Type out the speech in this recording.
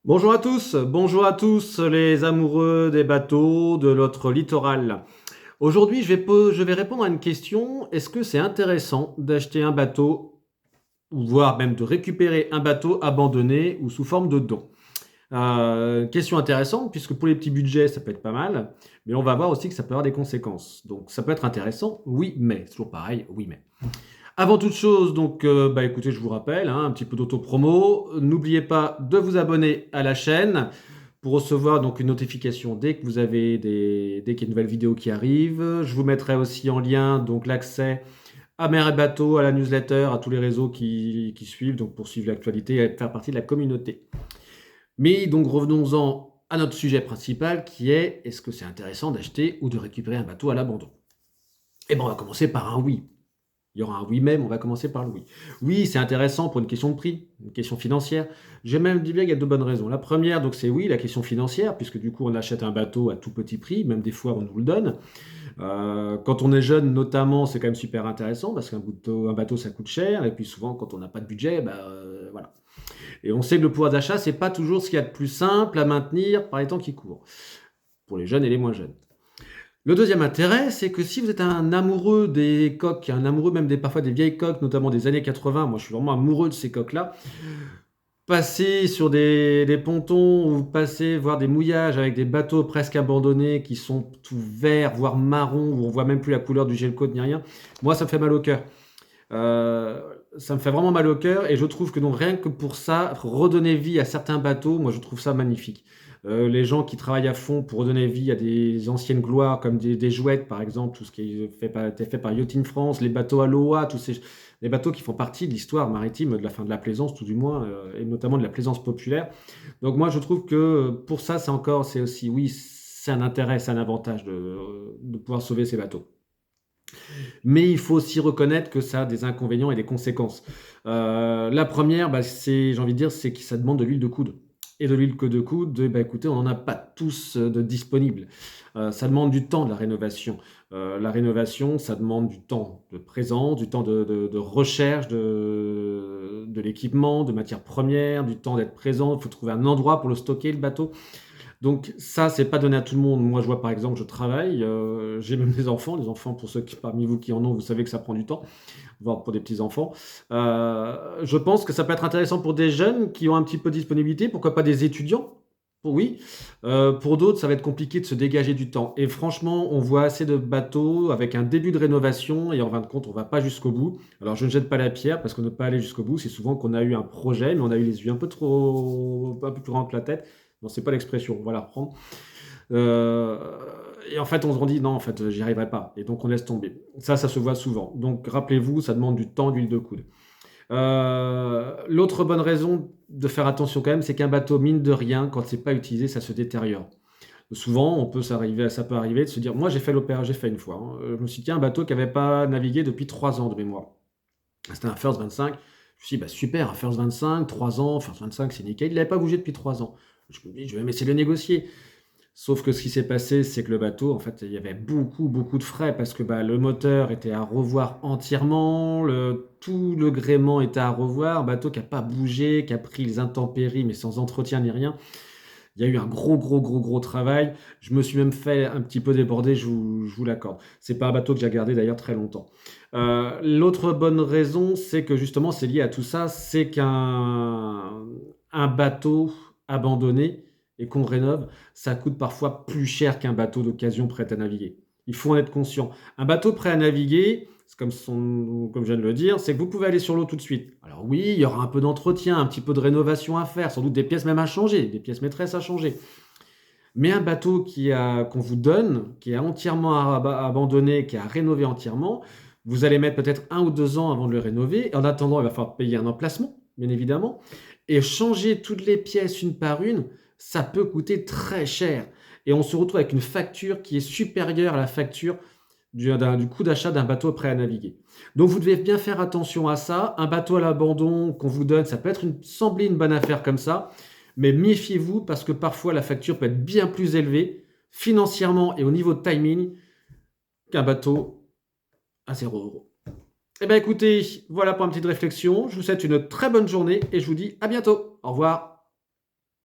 Bonjour à tous les amoureux des bateaux de notre littoral. Aujourd'hui, je vais répondre à une question. Est-ce que c'est intéressant d'acheter un bateau, ou voire même de récupérer un bateau abandonné ou sous forme de don? Question intéressante, puisque pour les petits budgets, ça peut être pas mal, mais on va voir aussi que ça peut avoir des conséquences. Donc ça peut être intéressant, oui, mais. C'est toujours pareil, oui, mais. Avant toute chose, donc, écoutez, je vous rappelle, hein, un petit peu d'auto-promo. N'oubliez pas de vous abonner à la chaîne pour recevoir donc une notification dès que dès qu'il y a une nouvelle vidéo qui arrive. Je vous mettrai aussi en lien donc l'accès à Mer et Bateau, à la newsletter, à tous les réseaux qui suivent, donc pour suivre l'actualité et faire partie de la communauté. Mais donc revenons-en à notre sujet principal qui est: est-ce que c'est intéressant d'acheter ou de récupérer un bateau à l'abandon? Eh bien, on va commencer par un oui. Il y aura un oui même, on va commencer par le oui. Oui, c'est intéressant pour une question de prix, une question financière. J'ai même dit bien qu'il y a deux bonnes raisons. La première, donc c'est oui, la question financière, puisque du coup on achète un bateau à tout petit prix, même des fois on nous le donne. Quand on est jeune notamment, c'est quand même super intéressant, parce un bateau ça coûte cher, et puis souvent quand on n'a pas de budget, voilà. Et on sait que le pouvoir d'achat, c'est pas toujours ce qu'il y a de plus simple à maintenir par les temps qui courent, pour les jeunes et les moins jeunes. Le deuxième intérêt, c'est que si vous êtes un amoureux des coques, un amoureux même parfois des vieilles coques, notamment des années 80, moi je suis vraiment amoureux de ces coques-là, passer sur des pontons ou passer voir des mouillages avec des bateaux presque abandonnés qui sont tout verts, voire marron, où on voit même plus la couleur du gel coat ni rien, moi ça me fait mal au cœur. Euh, Ça me fait vraiment mal au cœur et je trouve que donc rien que pour ça, redonner vie à certains bateaux, moi je trouve ça magnifique. Les gens qui travaillent à fond pour redonner vie à des anciennes gloires comme des jouettes par exemple, tout ce qui était fait par Yachting France, les bateaux Aloha, les bateaux qui font partie de l'histoire maritime de la fin de la plaisance tout du moins, et notamment de la plaisance populaire. Donc moi je trouve que pour ça c'est aussi, oui, c'est un intérêt, c'est un avantage de pouvoir sauver ces bateaux. Mais il faut aussi reconnaître que ça a des inconvénients et des conséquences. La première, j'ai envie de dire, c'est que ça demande de l'huile de coude. Et de l'huile que de coude, écoutez, on n'en a pas tous de disponible. Ça demande du temps de la rénovation. La rénovation, ça demande du temps de présence, du temps de recherche de l'équipement, de matières premières, du temps d'être présent. Il faut trouver un endroit pour le stocker, le bateau. Donc ça, c'est pas donné à tout le monde. Moi, je vois par exemple, je travaille, j'ai même des enfants. Les enfants, pour ceux parmi vous qui en ont, vous savez que ça prend du temps, voire pour des petits enfants. Je pense que ça peut être intéressant pour des jeunes qui ont un petit peu de disponibilité, pourquoi pas des étudiants. Oui. Pour d'autres, ça va être compliqué de se dégager du temps. Et franchement, on voit assez de bateaux avec un début de rénovation et en fin de compte, on va pas jusqu'au bout. Alors, je ne jette pas la pierre parce qu'on ne peut pas aller jusqu'au bout. C'est souvent qu'on a eu un projet, mais on a eu les yeux un peu plus grands que la tête. Non, c'est pas l'expression, on va la reprendre. Euh, et en fait, on se dit non, en fait, j'y arriverai pas. Et donc, on laisse tomber. Ça se voit souvent. Donc, rappelez-vous, ça demande du temps, d'huile de coude. L'autre bonne raison de faire attention quand même, c'est qu'un bateau, mine de rien, quand c'est pas utilisé, ça se détériore. Souvent, ça peut arriver de se dire, moi j'ai fait l'opéra, j'ai fait une fois, hein. Je me suis dit, tiens, un bateau qui n'avait pas navigué depuis 3 ans de mémoire. C'était un First 25. Je me suis dit, bah super, un First 25, 3 ans, First 25, c'est nickel. Il n'avait pas bougé depuis 3 ans. Je me dis, je vais même essayer de le négocier. Sauf que ce qui s'est passé, c'est que le bateau, en fait, il y avait beaucoup, beaucoup de frais parce que le moteur était à revoir entièrement, tout le gréement était à revoir. Un bateau qui n'a pas bougé, qui a pris les intempéries, mais sans entretien ni rien. Il y a eu un gros, gros, gros, gros travail. Je me suis même fait un petit peu déborder, je vous l'accorde. C'est pas un bateau que j'ai gardé d'ailleurs très longtemps. L'autre bonne raison, c'est que justement, c'est lié à tout ça, c'est qu'un bateau abandonné et qu'on rénove, ça coûte parfois plus cher qu'un bateau d'occasion prêt à naviguer. Il faut en être conscient. Un bateau prêt à naviguer, c'est comme je viens de le dire, c'est que vous pouvez aller sur l'eau tout de suite. Alors oui, il y aura un peu d'entretien, un petit peu de rénovation à faire, sans doute des pièces même à changer, des pièces maîtresses à changer. Mais un bateau qu'on vous donne, qui est entièrement abandonné, qui est à rénover entièrement, vous allez mettre peut-être 1 ou 2 ans avant de le rénover. En attendant, il va falloir payer un emplacement, bien évidemment. Et changer toutes les pièces une par une, ça peut coûter très cher. Et on se retrouve avec une facture qui est supérieure à la facture du coût d'achat d'un bateau prêt à naviguer. Donc vous devez bien faire attention à ça. Un bateau à l'abandon qu'on vous donne, ça peut sembler une bonne affaire comme ça, mais méfiez-vous parce que parfois la facture peut être bien plus élevée financièrement et au niveau de timing qu'un bateau à 0 €. Eh bien écoutez, voilà pour une petite réflexion. Je vous souhaite une très bonne journée et je vous dis à bientôt. Au revoir.